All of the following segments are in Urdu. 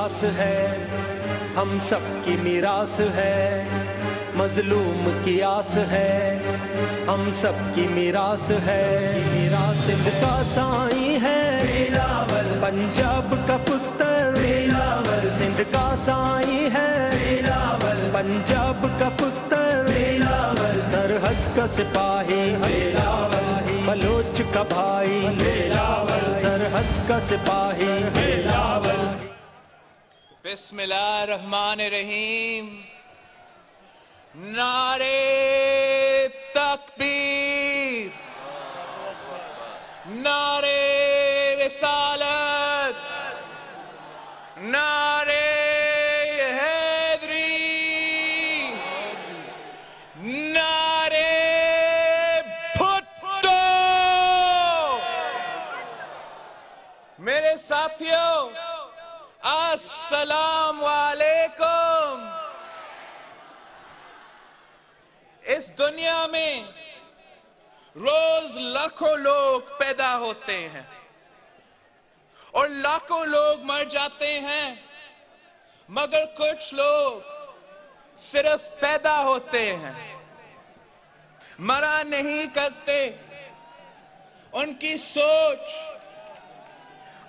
میراث ہے، ہم سب کی میراث ہے، مظلوم کی آس ہے، ہم سب کی میراث ہے، میراث سندھ کا سائیں ہے بلاول، پنجاب کا پتر بلاول، سندھ کا سائیں ہے بلاول، پنجاب کا پتر بلاول، سرحد کا سپاہی بلاول، بلوچ کا بھائی بلاول، سرحد کا سپاہی بلاول۔ بسم اللہ الرحمن الرحیم۔ نعرے تکبیر، نعرے رسالت، نعرے حیدری، نعرے بھٹو۔ میرے ساتھیوں، السلام علیکم۔ اس دنیا میں روز لاکھوں لوگ پیدا ہوتے ہیں اور لاکھوں لوگ مر جاتے ہیں، مگر کچھ لوگ صرف پیدا ہوتے ہیں، مرا نہیں کرتے۔ ان کی سوچ،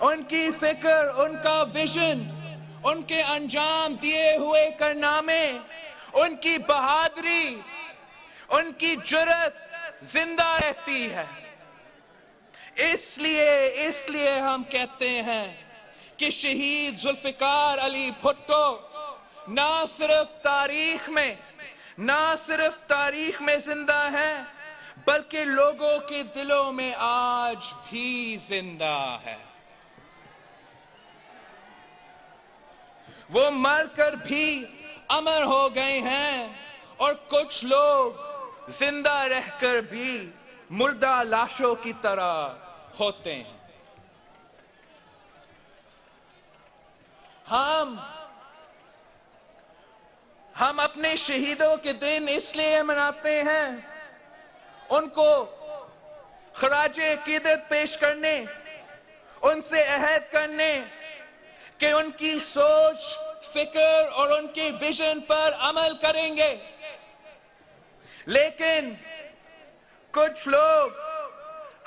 ان کی فکر، ان کا ویژن، ان کے انجام دیے ہوئے کارنامے، ان کی بہادری، ان کی جرأت زندہ رہتی ہے۔ اس لیے ہم کہتے ہیں کہ شہید ذوالفقار علی بھٹو نہ صرف تاریخ میں زندہ ہے، بلکہ لوگوں کے دلوں میں آج بھی زندہ ہے۔ وہ مر کر بھی امر ہو گئے ہیں اور کچھ لوگ زندہ رہ کر بھی مردہ لاشوں کی طرح ہوتے ہیں۔ ہم اپنے شہیدوں کے دن اس لیے مناتے ہیں، ان کو خراج عقیدت پیش کرنے، ان سے عہد کرنے کہ ان کی سوچ، فکر اور ان کے ویژن پر عمل کریں گے۔ لیکن کچھ لوگ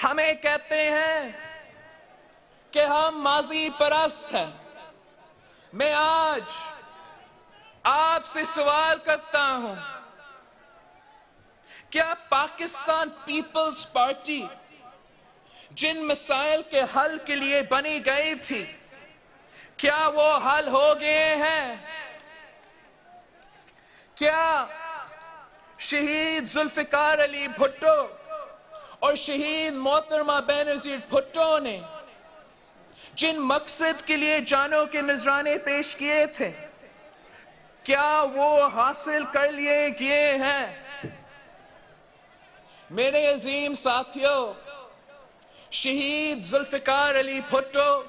ہمیں کہتے ہیں کہ ہم ماضی پرست ہیں۔ میں آج آپ سے سوال کرتا ہوں، کیا پاکستان پیپلز پارٹی جن مسائل کے حل کے لیے بنی گئی تھی، کیا وہ حل ہو گئے ہیں؟ کیا شہید ذوالفقار علی بھٹو اور شہید محترمہ بینظیر بھٹو نے جن مقصد کے لیے جانوں کے نذرانے پیش کیے تھے، کیا وہ حاصل کر لیے گئے ہیں؟ میرے عظیم ساتھیوں، شہید ذوالفقار علی بھٹو،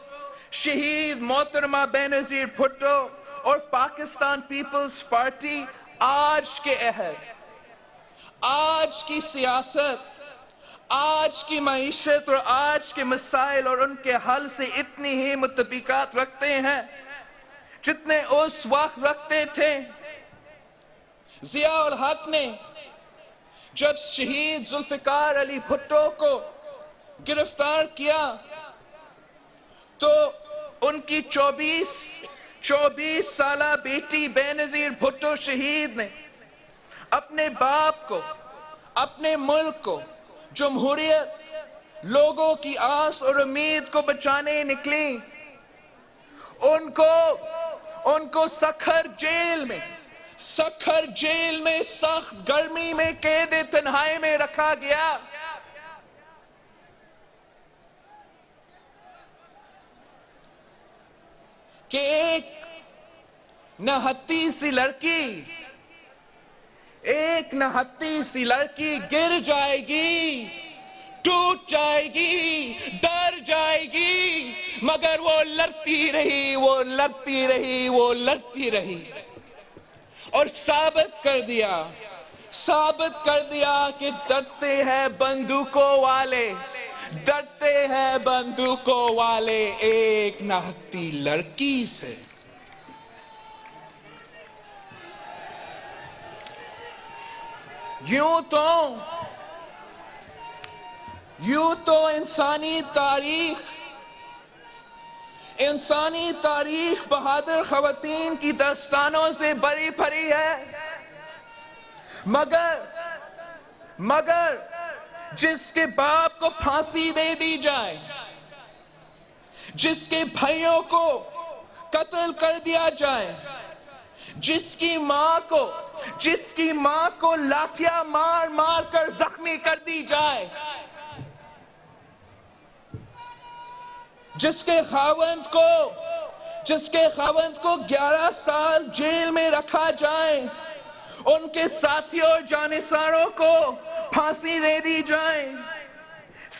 شہید محترمہ بینظیر بھٹو اور پاکستان پیپلز پارٹی آج کے عہد، آج کی سیاست، آج کی معیشت اور آج کے مسائل اور ان کے حل سے اتنی ہی مطابقت رکھتے ہیں جتنے اس وقت رکھتے تھے۔ ضیاء الحق نے جب شہید ذوالفقار علی بھٹو کو گرفتار کیا تو ان کی 24 سالہ بیٹی بینظیر بھٹو شہید نے اپنے باپ کو، اپنے ملک کو، جمہوریت، لوگوں کی آس اور امید کو بچانے نکلی۔ ان کو سکھر جیل میں سخت گرمی میں قید تنہائی میں رکھا گیا۔ کہ ایک نہتی سی لڑکی گر جائے گی، ٹوٹ جائے گی، ڈر جائے گی، مگر وہ لڑتی رہی اور ثابت کر دیا کہ ڈرتے ہیں بندوقوں والے ایک نہتی لڑکی سے۔ یوں تو انسانی تاریخ بہادر خواتین کی داستانوں سے بری بھری ہے، مگر جس کے باپ کو پھانسی دے دی جائے، جس کے بھائیوں کو قتل کر دیا جائے، جس کی ماں کو لاٹھیاں مار کر زخمی کر دی جائے، جس کے خاوند کو 11 سال جیل میں رکھا جائے، ان کے ساتھیوں اور جانثاروں کو پھانسی دے دی جائے،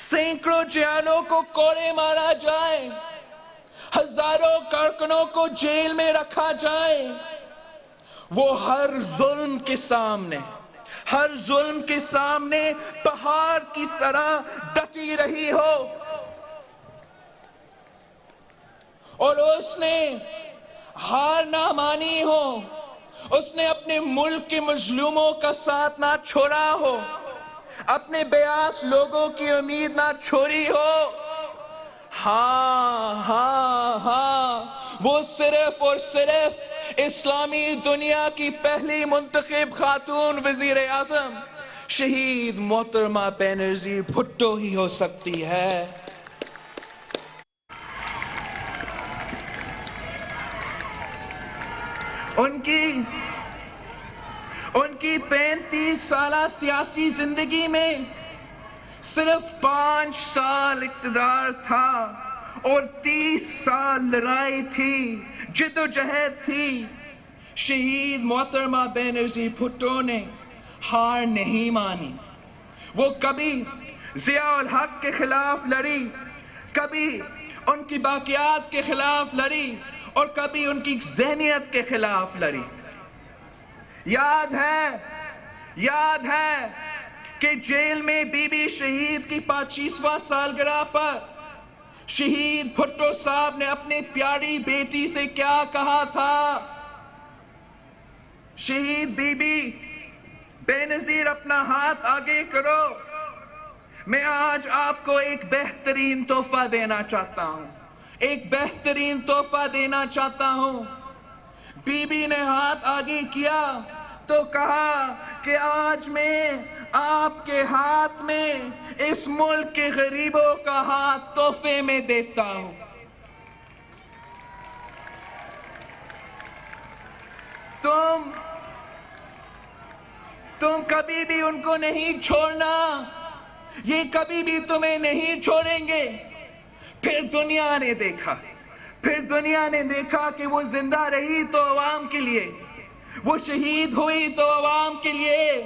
سینکڑوں جیلوں کو کوڑے مارا جائے، ہزاروں کارکنوں کو جیل میں رکھا جائے، وہ ہر ظلم کے سامنے پہاڑ کی طرح ڈٹی رہی ہو، اور اس نے ہار نہ مانی ہو، اس نے اپنے ملک کے مظلوموں کا ساتھ نہ چھوڑا ہو، اپنے بیاس لوگوں کی امید نہ چھوڑی ہو۔ ہاں، وہ صرف اور صرف اسلامی دنیا کی پہلی منتخب خاتون وزیر اعظم شہید محترمہ بینظیر بھٹو ہی ہو سکتی ہے۔ ان کی 35 سالہ سیاسی زندگی میں صرف 5 سال اقتدار تھا اور 30 سال لڑائی تھی، جد و جہد تھی۔ شہید محترمہ بینظیر بھٹو نے ہار نہیں مانی۔ وہ کبھی ضیاء الحق کے خلاف لڑی، کبھی ان کی باقیات کے خلاف لڑی اور کبھی ان کی ذہنیت کے خلاف لڑی۔ یاد ہے کہ جیل میں بی بی شہید کی 25واں سالگرہ پر شہید بھٹو صاحب نے اپنی پیاری بیٹی سے کیا کہا تھا؟ شہید بی بی بینظیر، اپنا ہاتھ آگے کرو، میں آج آپ کو ایک بہترین تحفہ دینا چاہتا ہوں۔ بی بی نے ہاتھ آگے کیا تو کہا کہ آج میں آپ کے ہاتھ میں اس ملک کے غریبوں کا ہاتھ تحفے میں دیتا ہوں۔ تم کبھی بھی ان کو نہیں چھوڑنا، یہ کبھی بھی تمہیں نہیں چھوڑیں گے۔ پھر دنیا نے دیکھا کہ وہ زندہ رہی تو عوام کے لیے، وہ شہید ہوئی تو عوام کے لیے۔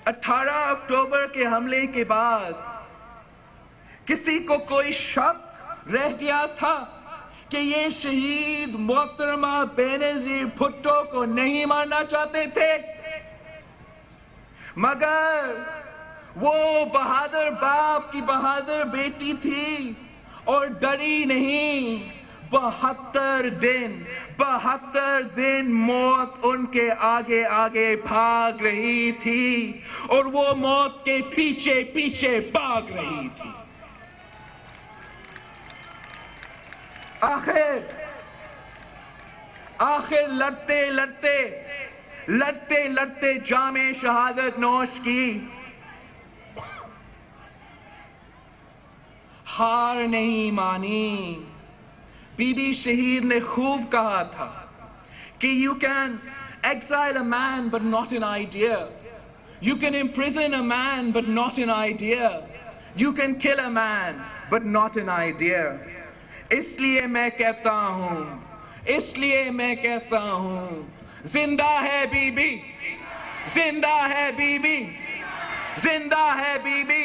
18 اکتوبر کے حملے کے بعد کسی کو کوئی شک رہ گیا تھا کہ یہ شہید محترمہ بینظیر بھٹو کو نہیں مارنا چاہتے تھے؟ مگر وہ بہادر باپ کی بہادر بیٹی تھی اور ڈری نہیں۔ 72 دن موت ان کے آگے آگے بھاگ رہی تھی اور وہ موت کے پیچھے پیچھے بھاگ رہی تھی۔ آخر لڑتے جام شہادت نوش کی، ہار نہیں مانی۔ بی بی شہید نے خوب کہا تھا کہ you can exile a man but not an idea. You can imprison a man but not an idea. You can kill a man but not an idea. اس لیے میں کہتا ہوں زندہ ہے بی بی، زندہ ہے بی بی، زندہ ہے بی بی۔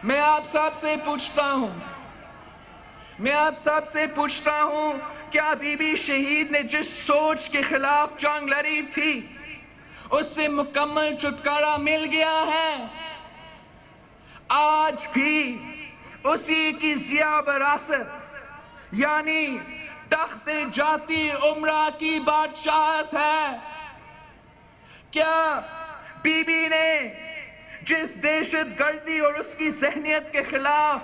میں آپ سب سے پوچھتا ہوں کیا بی بی شہید نے جس سوچ کے خلاف جنگ لڑی تھی اس سے مکمل چھٹکارا مل گیا ہے؟ آج بھی اسی کی ضیاء وراثت یعنی تخت جاتی عمرہ کی بادشاہت ہے. کیا بی بی نے جس دہشت گردی اور اس کی ذہنیت کے خلاف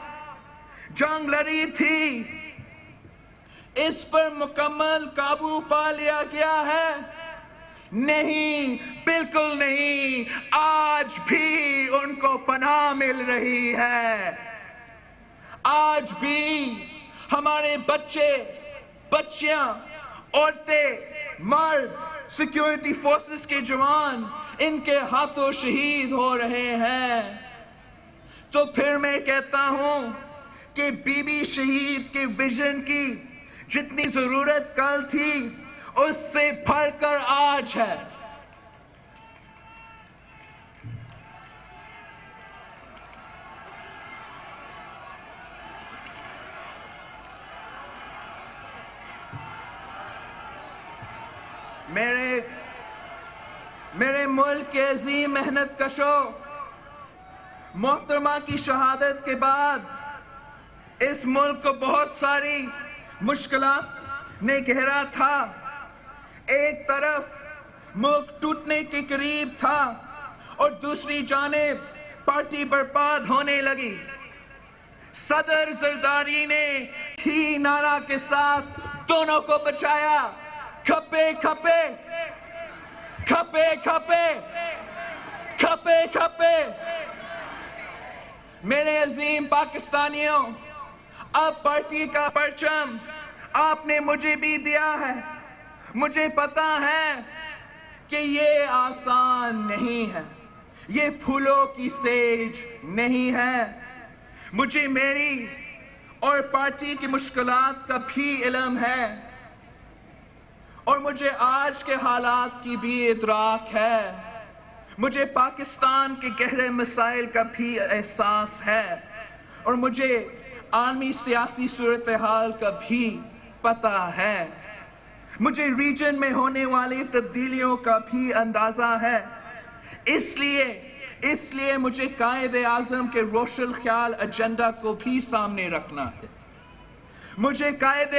جنگ لڑی تھی اس پر مکمل قابو پا لیا گیا ہے؟ نہیں، بالکل نہیں. آج بھی ان کو پناہ مل رہی ہے. آج بھی ہمارے بچے، بچیاں، عورتیں، مرد، سیکیورٹی فورسز کے جوان ان کے ہاتھوں شہید ہو رہے ہیں. تو پھر میں کہتا ہوں کہ بی بی شہید کے ویژن کی جتنی ضرورت کل تھی اس سے بڑھ کر آج ہے. میرے ملک کے عظیم محنت کشوں، محترمہ کی شہادت کے بعد اس ملک کو بہت ساری مشکلات نے گھیرا تھا. ایک طرف ملک ٹوٹنے کے قریب تھا اور دوسری جانب پارٹی برباد ہونے لگی. صدر زرداری نے ہی نعرہ کے ساتھ دونوں کو بچایا. کھپے کھپے کھپے کھپے کھپے کھپے. میرے عظیم پاکستانیوں، اب پارٹی کا پرچم آپ نے مجھے بھی دیا ہے. مجھے پتا ہے کہ یہ آسان نہیں ہے، یہ پھولوں کی سیج نہیں ہے. مجھے میری اور پارٹی کی مشکلات کا بھی علم ہے اور مجھے آج کے حالات کی بھی ادراک ہے. مجھے پاکستان کے گہرے مسائل کا بھی احساس ہے اور مجھے عالمی سیاسی صورتحال کا بھی پتہ ہے. مجھے ریجن میں ہونے والی تبدیلیوں کا بھی اندازہ ہے. اس لیے مجھے قائد اعظم کے روشن خیال ایجنڈا کو بھی سامنے رکھنا ہے. مجھے قائد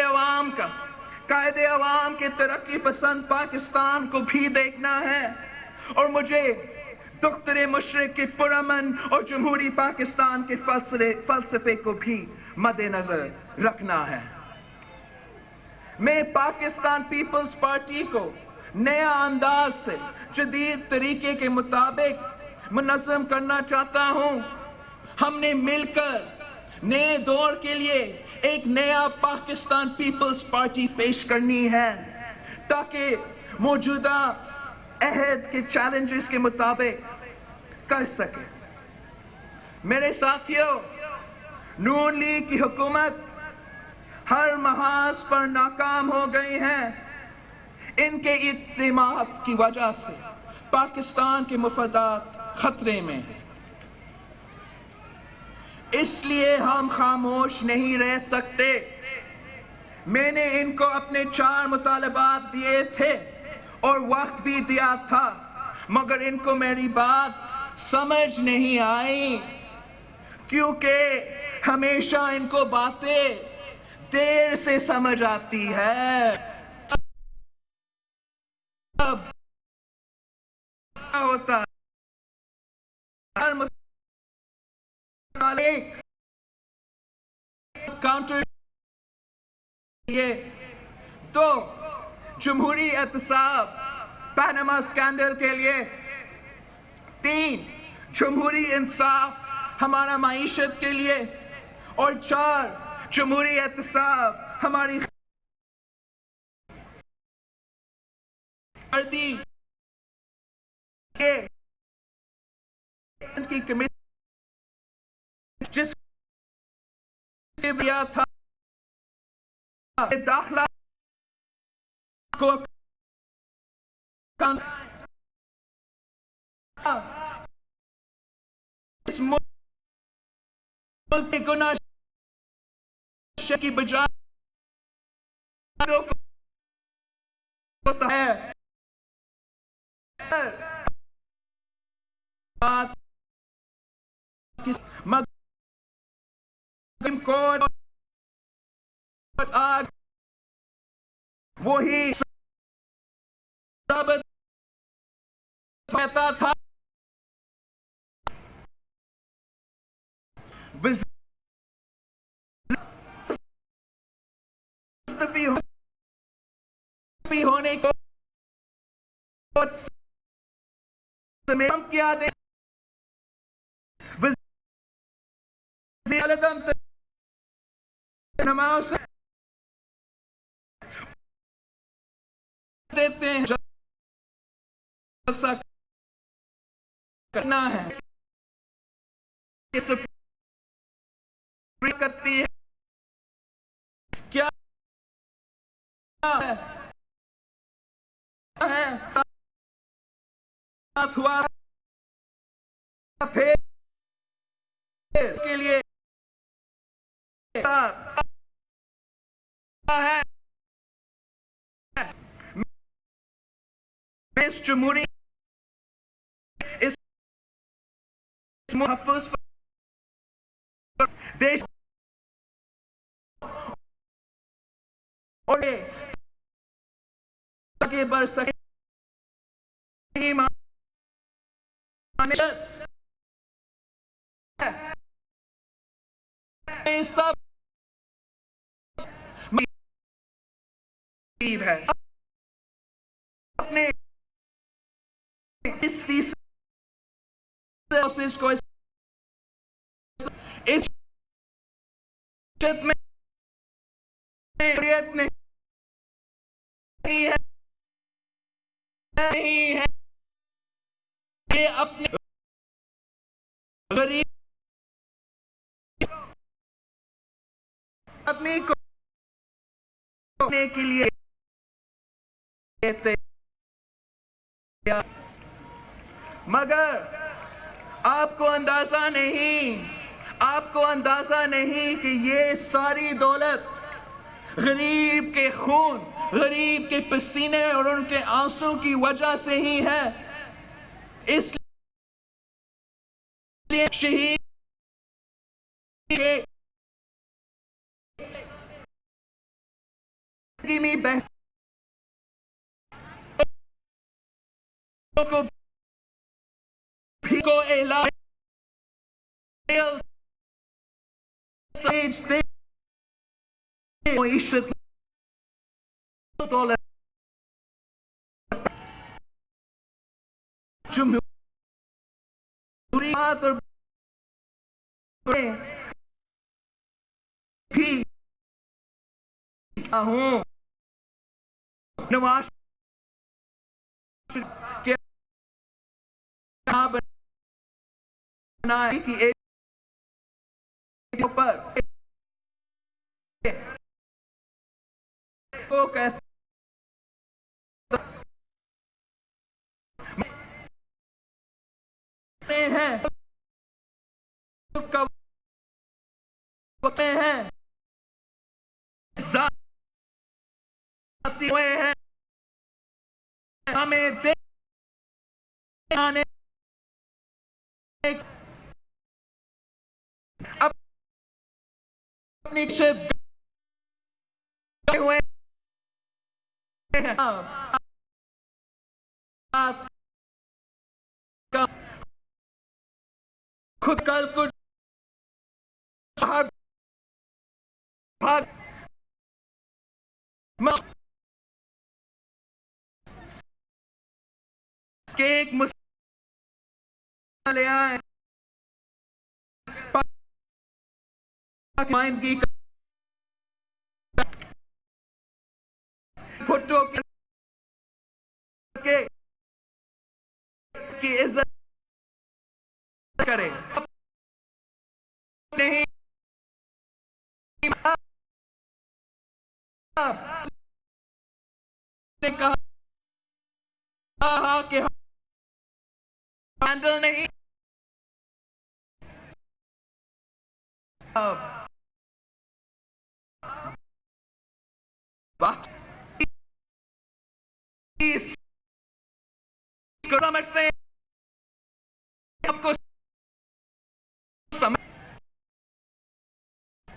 عوام کے ترقی پسند پاکستان کو بھی دیکھنا ہے اور مجھے دختر مشرق کے پرامن اور جمہوری پاکستان کے فلسفے کو بھی مد نظر رکھنا ہے. میں پاکستان پیپلز پارٹی کو نیا انداز سے جدید طریقے کے مطابق منظم کرنا چاہتا ہوں. ہم نے مل کر نئے دور کے لیے ایک نیا پاکستان پیپلز پارٹی پیش کرنی ہے تاکہ موجودہ عہد کے چیلنجز کے مطابق کر سکے. میرے ساتھیوں، نون لیگ کی حکومت ہر محاذ پر ناکام ہو گئی ہے. ان کے اقدامات کی وجہ سے پاکستان کے مفادات خطرے میں ہیں. اس لیے ہم خاموش نہیں رہ سکتے. میں نے ان کو اپنے 4 مطالبات دیے تھے اور وقت بھی دیا تھا، مگر ان کو میری بات سمجھ نہیں آئی کیونکہ ہمیشہ ان کو باتیں دیر سے سمجھ آتی ہے. اب کیا ہوتا ہے؟ ہر متعلق کاؤنٹر تو جمہوری احتساب پاناما اسکینڈل کے لیے، 3 جمہوری انصاف ہمارا معیشت کے لیے، اور 4 جمہوری احتساب ہماری کی کمیٹی جس نے دیا تھا داخلہ کو اس ملک کے گناہ کی بجائے ہوتا ہے. آگ وہی ثابت ہوتا تھا. مستعفی ہونے کو ہم کیا دیں وزیر اعظم نماز دیتے ہیں جلسہ کرنا ہے یہ سپریم کرتی ہے کیا ہے ہوا پھر کے لیے ہے اس جمہوری اس محفوظ دیش اور آگے بڑھ سکے سب ہے اپنے اس فیصد کو اس میں نہیں ہے یہ اپنے غریب آدمی کو کرنے کے لیے مگر آپ کو اندازہ نہیں کہ یہ ساری دولت غریب کے خون غریب کے پسینے اور ان کے آنسوں کی وجہ سے ہی ہے اس لیے شہید کے کو اعلان معیشت دولت جمہوریت اور بھی ہوں نواز کے بنائی کی ایک پر کو کہتے ہیں ہوتے ہیں ذاتی ہوئے ہیں ہمیں دیکھانے اپنی شد ہوئے ہیں خود کل کچھ کہ ایک مسئلہ لے آئے مائندگی بھٹو کی عزت کرے نہیں نے کہا کہ ہینڈل نہیں سمجھتے ہیں ہم کو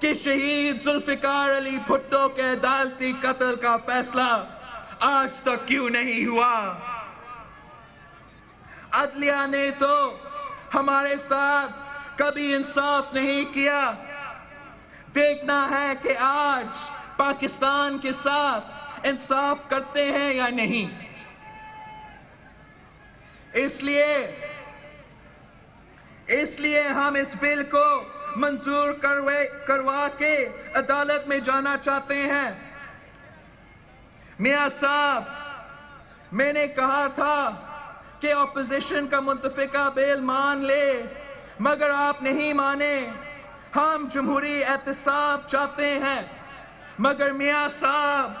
کہ شہید ذوالفقار علی بھٹو کے عدالتی قتل کا فیصلہ آج تک کیوں نہیں ہوا؟ عدلیہ نے تو ہمارے ساتھ کبھی انصاف نہیں کیا. دیکھنا ہے کہ آج پاکستان کے ساتھ انصاف کرتے ہیں یا نہیں. اس لیے ہم اس بل کو منظور کروا کے عدالت میں جانا چاہتے ہیں. میاں صاحب، میں نے کہا تھا کہ اپوزیشن کا متفقہ بل مان لے، مگر آپ نہیں مانے. ہم جمہوری احتساب چاہتے ہیں، مگر میاں صاحب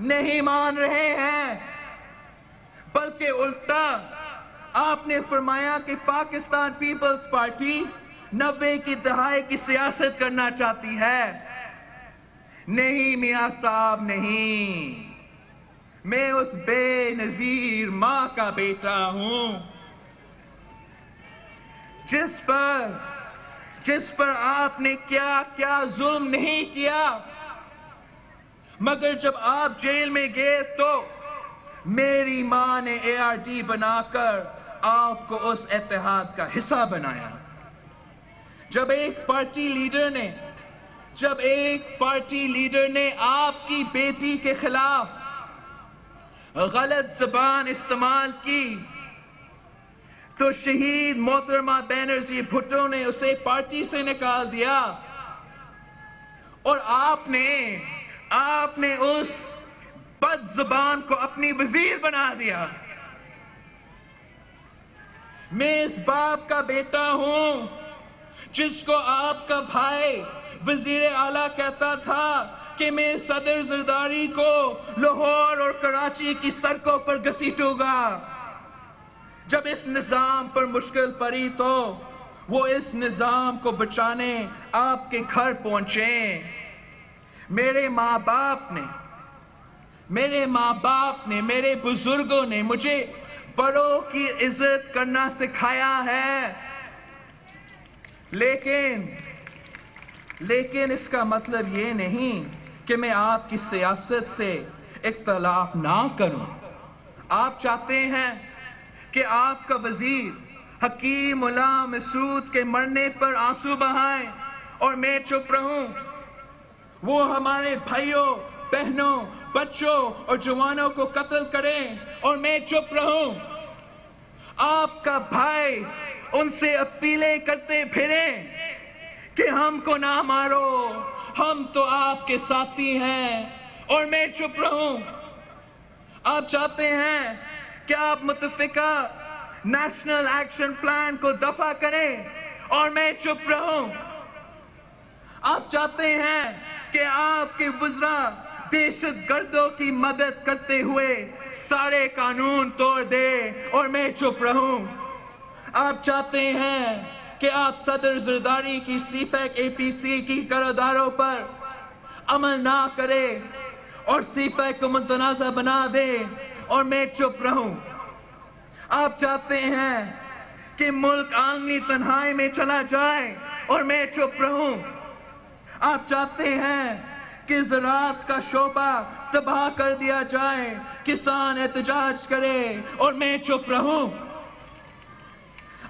نہیں مان رہے ہیں. بلکہ الٹا آپ نے فرمایا کہ پاکستان پیپلز پارٹی 90 کی دہائی کی سیاست کرنا چاہتی ہے. نہیں میاں صاحب، نہیں. میں اس بے نظیر ماں کا بیٹا ہوں جس پر آپ نے کیا ظلم نہیں کیا. مگر جب آپ جیل میں گئے تو میری ماں نے ARD بنا کر آپ کو اس اتحاد کا حصہ بنایا. جب ایک پارٹی لیڈر نے آپ کی بیٹی کے خلاف غلط زبان استعمال کی تو شہید محترمہ بینرزی بھٹو نے اسے پارٹی سے نکال دیا، اور آپ نے اس بد زبان کو اپنی وزیر بنا دیا. میں اس باپ کا بیٹا ہوں جس کو آپ کا بھائی وزیر اعلیٰ کہتا تھا کہ میں صدر زرداری کو لاہور اور کراچی کی سڑکوں پر گھسیٹوں گا. جب اس نظام پر مشکل پڑی تو وہ اس نظام کو بچانے آپ کے گھر پہنچے. میرے ماں باپ نے میرے بزرگوں نے مجھے بڑوں کی عزت کرنا سکھایا ہے. لیکن اس کا مطلب یہ نہیں کہ میں آپ کی سیاست سے اختلاف نہ کروں. آپ چاہتے ہیں کہ آپ کا وزیر حکیم غلام مسعود کے مرنے پر آنسو بہائیں اور میں چپ رہوں. وہ ہمارے بھائیوں، بہنوں، بچوں اور جوانوں کو قتل کریں اور میں چپ رہوں. آپ کا بھائی ان سے اپیلیں کرتے پھرے کہ ہم کو نہ مارو، ہم تو آپ کے ساتھی ہیں، اور میں چپ رہوں. آپ چاہتے ہیں کہ آپ متفقہ نیشنل ایکشن پلان کو دفع کریں اور میں چپ رہوں. آپ چاہتے ہیں کہ آپ کے وزراء دہشت گردوں کی مدد کرتے ہوئے سارے قانون توڑ دے اور میں چپ رہوں. آپ چاہتے ہیں کہ آپ صدر زرداری کی CPEC APC کی قراردادوں پر عمل نہ کرے اور CPEC کو متنازع بنا دے اور میں چپ رہوں. آپ چاہتے ہیں کہ ملک عالمی تنہائی میں چلا جائے اور میں چپ رہوں. آپ چاہتے ہیں کہ زراعت کا شعبہ تباہ کر دیا جائے، کسان احتجاج کرے اور میں چپ رہوں.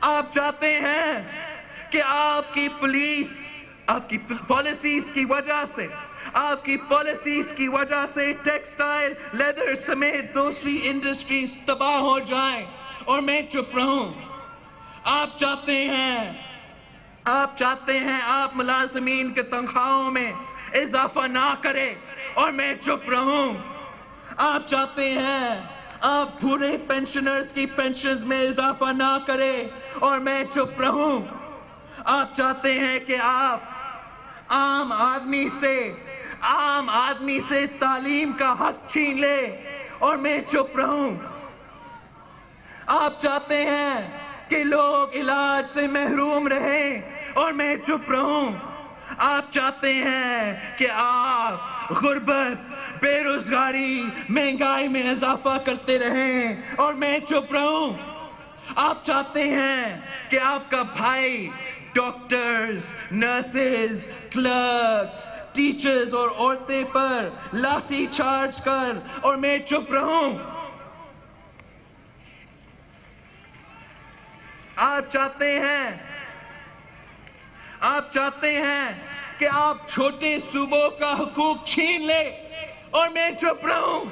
آپ چاہتے ہیں کہ آپ کی پالیسیز کی وجہ سے ٹیکسٹائل، لیدر سمیت دوسری انڈسٹریز تباہ ہو جائیں اور میں چپ رہوں. آپ چاہتے ہیں آپ ملازمین کے تنخواہوں میں اضافہ نہ کرے اور میں چپ رہوں. آپ چاہتے ہیں آپ بوڑھے پینشنرز کی پینشنز میں اضافہ نہ کرے اور میں چپ رہوں. آپ چاہتے ہیں کہ آپ عام آدمی سے تعلیم کا حق چھین لے اور میں چپ رہوں. آپ چاہتے ہیں کہ لوگ علاج سے محروم رہیں اور میں چپ رہوں. آپ چاہتے ہیں کہ آپ غربت، بے روزگاری، مہنگائی میں اضافہ کرتے رہیں اور میں چپ رہوں. آپ چاہتے ہیں کہ آپ کا بھائی ڈاکٹرز، نرسز، کلرکس، ٹیچرز اور عورتیں پر لاٹھی چارج کر اور میں چپ رہوں؟ آپ چاہتے ہیں کہ آپ چھوٹے صوبوں کا حقوق چھین لے اور میں چپ رہوں؟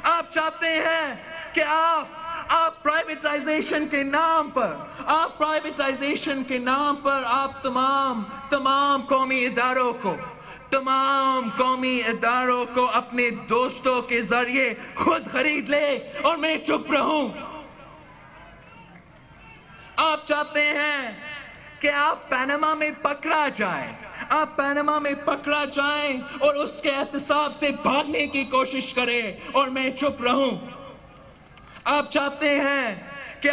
آپ چاہتے ہیں کہ آپ پرائیویٹائزیشن کے نام پر آپ تمام قومی اداروں کو اپنے دوستوں کے ذریعے خود خرید لے اور میں چپ رہوں؟ آپ چاہتے ہیں کہ آپ پاناما میں پکڑا جائیں اور اس کے احتساب سے بھاگنے کی کوشش کریں اور میں چپ رہوں؟ آپ چاہتے ہیں کہ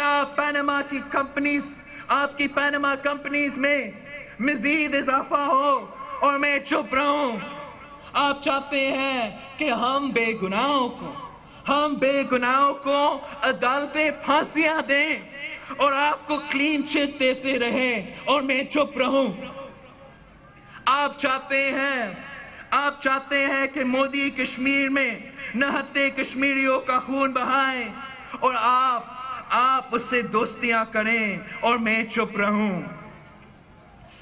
آپ کی پاناما کمپنیز میں مزید اضافہ ہو اور میں چپ رہوں؟ آپ چاہتے ہیں کہ ہم بے گناہوں کو عدالتیں پھانسیاں دیں اور آپ کو کلین چٹ دیتے رہیں اور میں چپ رہوں؟ آپ چاہتے ہیں کہ مودی کشمیر میں نہتے کشمیریوں کا خون بہائیں اور آپ اس سے دوستیاں کریں اور میں چپ رہوں؟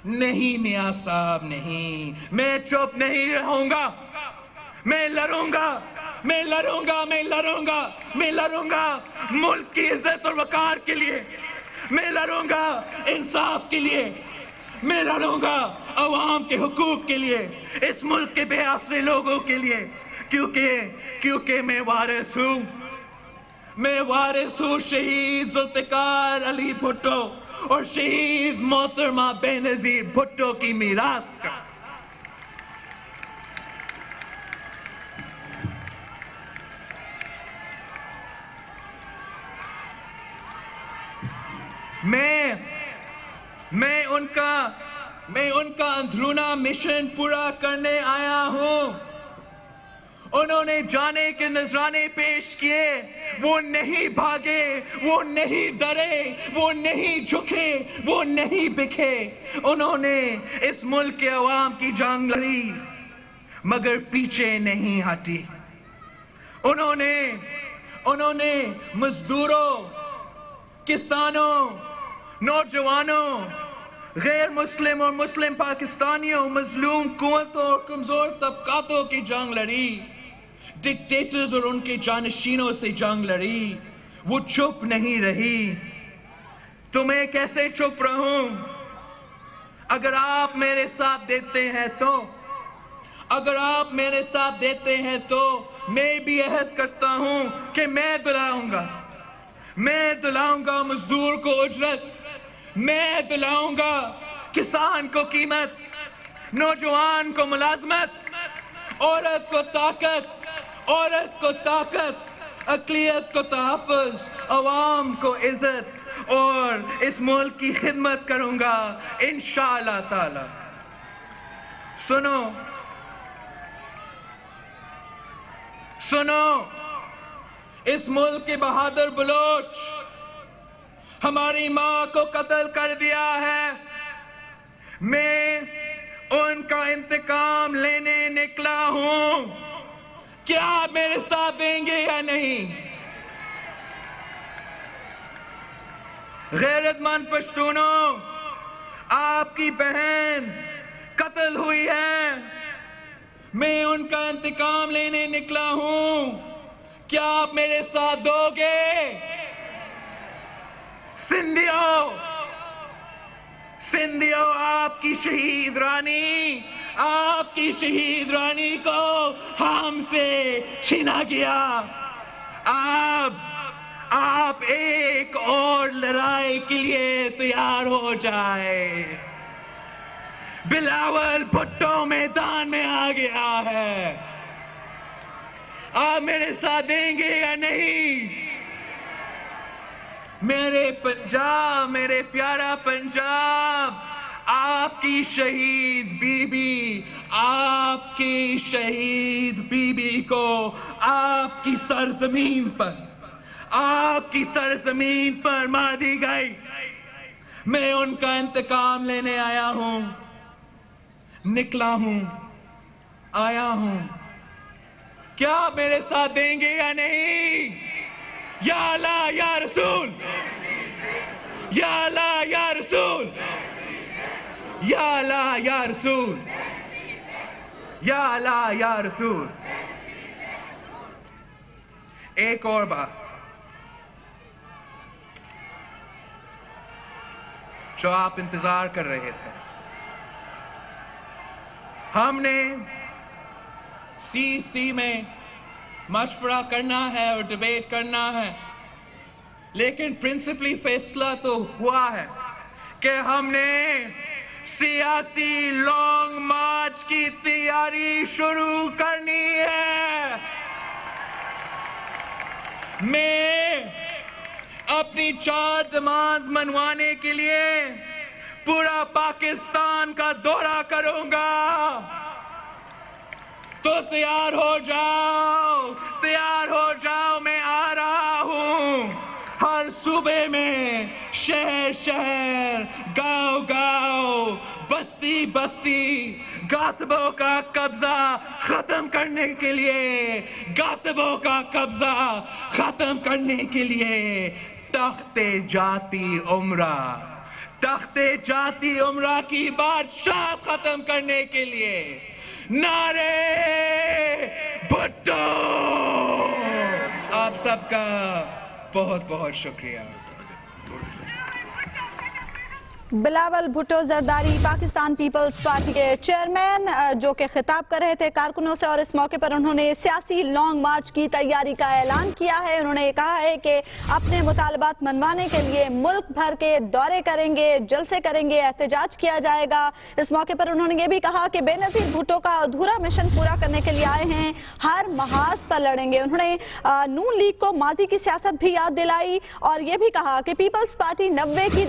نہیں میاں صاحب، نہیں، میں چپ نہیں رہوں گا۔ میں لڑوں گا ملک کی عزت اور وقار کے لیے، میں لڑوں گا انصاف کے لیے، میں لڑوں گا عوام کے حقوق کے لیے، اس ملک کے بے آسرے لوگوں کے لیے، کیونکہ میں وارث ہوں شہید ذوالفقار علی بھٹو اور شہید محترمہ بینظیر بھٹو کی میراث کا۔ میں ان کا اندرونہ مشن پورا کرنے آیا ہوں۔ انہوں نے جانے کے نذرانے پیش کیے، وہ نہیں بھاگے، وہ نہیں ڈرے، وہ نہیں جھکے، وہ نہیں بکھے۔ انہوں نے اس ملک کے عوام کی جنگ لڑی مگر پیچھے نہیں ہٹی۔ انہوں نے مزدوروں، کسانوں، نوجوانوں، غیر مسلم اور مسلم پاکستانیوں، مظلوم قوتوں اور کمزور طبقاتوں کی جنگ لڑی، ڈکٹیٹرز اور ان کے جانشینوں سے جنگ لڑی۔ وہ چپ نہیں رہی۔ تو میں کیسے چپ رہوں؟ اگر آپ میرے ساتھ دیتے ہیں تو میں بھی عہد کرتا ہوں کہ میں دلاؤں گا مزدور کو اجرت، میں دلاؤں گا کسان کو قیمت، نوجوان کو ملازمت، عورت کو طاقت، اقلیت کو تحفظ، عوام کو عزت اور اس ملک کی خدمت کروں گا انشاءاللہ تعالی۔ سنو، اس ملک کے بہادر بلوچ ہماری ماں کو قتل کر دیا ہے۔ میں ان کا انتقام لینے نکلا ہوں۔ کیا آپ میرے ساتھ دیں گے یا نہیں؟ غیرت مند پشتونوں، آپ کی بہن قتل ہوئی ہے، میں ان کا انتقام لینے نکلا ہوں۔ کیا آپ میرے ساتھ دو گے؟ سندھیو، آپ کی شہید رانی کو ہم سے چھینا گیا۔ آپ ایک اور لڑائی کے لیے تیار ہو جائے۔ بلاول بھٹو میدان میں آ گیا ہے۔ آپ میرے ساتھ دیں گے یا نہیں؟ میرے پنجاب، میرے پیارا پنجاب، آپ کی شہید بی بی کو آپ کی سرزمین پر مار دی گئی۔ میں ان کا انتقام لینے آیا ہوں، نکلا ہوں، آیا ہوں. کیا آپ میرے ساتھ دیں گے یا نہیں؟ یا اللہ یا رسول، یا اللہ یا رسول، یا اللہ یا رسول، یا اللہ یا رسول. ایک اور بات جو آپ انتظار کر رہے تھے، ہم نے سی میں مشورہ کرنا ہے اور ڈیبیٹ کرنا ہے، لیکن پرنسپلی فیصلہ تو ہوا ہے کہ ہم نے سیاسی لانگ مارچ کی تیاری شروع کرنی ہے. میں اپنی 4 ڈیمانڈز منوانے کے لیے پورا پاکستان کا دورہ کروں گا. تو تیار ہو جاؤ، تیار ہو جاؤ، میں آ رہا ہوں. ہر صوبے میں، شہر شہر، گاؤں گاؤں، بستی بستی غاصبوں کا قبضہ ختم کرنے کے لیے، غاصبوں کا قبضہ ختم کرنے کے لیے تخت جاتی عمرہ، تخت جاتی عمرہ کی بادشاہ ختم کرنے کے لیے نعرے بھٹو. آپ سب کا بہت بہت شکریہ. بلاول بھٹو زرداری پاکستان پیپلز پارٹی کے چیئرمین جو کہ خطاب کر رہے تھے کارکنوں سے، اور اس موقع پر انہوں نے سیاسی لانگ مارچ کی تیاری کا اعلان کیا ہے. انہوں نے کہا ہے کہ اپنے مطالبات منوانے کے لیے ملک بھر کے دورے کریں گے، جلسے کریں گے، احتجاج کیا جائے گا. اس موقع پر انہوں نے یہ بھی کہا کہ بے نظیر بھٹو کا ادھورا مشن پورا کرنے کے لیے آئے ہیں، ہر محاذ پر لڑیں گے. انہوں نے نون لیگ کو ماضی کی سیاست بھی یاد دلائی اور یہ بھی کہا کہ پیپلز پارٹی 90 کی